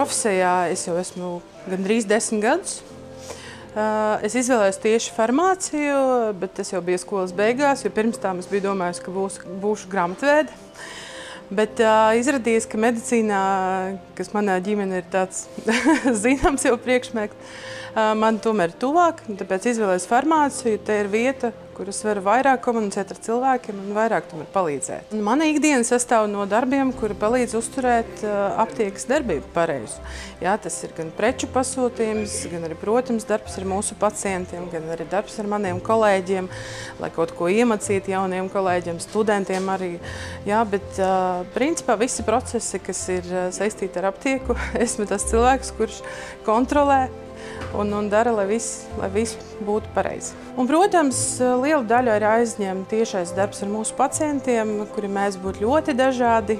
profesijā es jau esmu gandrīz 10 gadus. Es izvēlējos tieši farmāciju, bet tas jau bija skolas beigās, jo pirms tam es biju domājusi, ka būšu grāmatvēde. Bet izrādījās, ka medicīnā, kas manā ģimenē ir tāds zināms jau priekšmets, man tomēr ir tuvāk, tāpēc izvēlējos farmāciju. Te ir vieta, kur es varu vairāk komunicēt ar cilvēkiem un vairāk tomēr palīdzēt. Mana ikdiena sastāv no darbiem, kuri palīdz uzturēt aptiekas darbību pareizu. Jā, tas ir gan preču pasūtījums, gan arī, protams, darbs ar mūsu pacientiem, gan arī darbs ar maniem kolēģiem, lai kaut ko iemācītu jauniem kolēģiem, studentiem arī. Jā, bet principā visi procesi, kas ir saistīti ar aptieku, esmu tas cilvēks, kurš kontrolē un dara, lai viss būtu pareizi. Un, protams, liela daļa ir aizņem tiešais darbs ar mūsu pacientiem, kuri mēs būtu ļoti dažādi.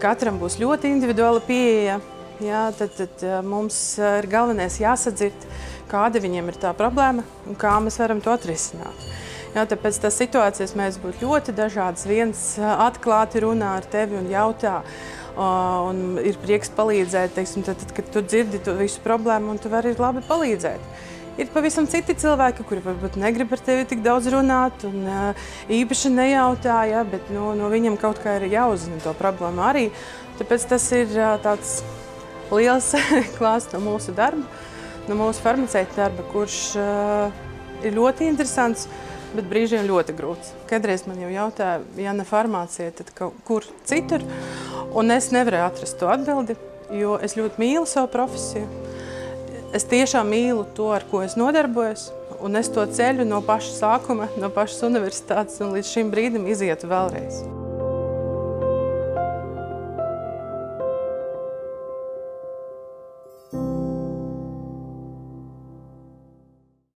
Katram būs ļoti individuāla pieeja. Jā, tad mums ir galvenais jāsadzird, kāda viņiem ir tā problēma un kā mēs varam to atrisināt. Jā, tāpēc tās situācijas mēs būtu ļoti dažādas. Viens atklāti runā ar tevi un jautā, un ir prieks palīdzēt, teiksim, tad, kad tu dzirdi to visu problēmu un tu vari labi palīdzēt. Ir pavisam citi cilvēki, kuri varbūt negrib ar tevi tik daudz runāt un īpaši nejautā, ja, bet no viņiem kaut kā ir jāuzzina to problēmu arī. Tāpēc tas ir tāds liels klāsts no mūsu darba, no mūsu farmaceita darba, kurš ir ļoti interesants, bet brīžiem ļoti grūts. Kadreiz man jau jautā, ja ne farmācija, tad kur citur? Un es nevarēju atrast to atbildi, jo es ļoti mīlu savu profesiju. Es tiešām mīlu to, ar ko es nodarbojos, un es to ceļu no paša sākuma, no pašas universitātes un līdz šim brīdim izietu vēlreiz.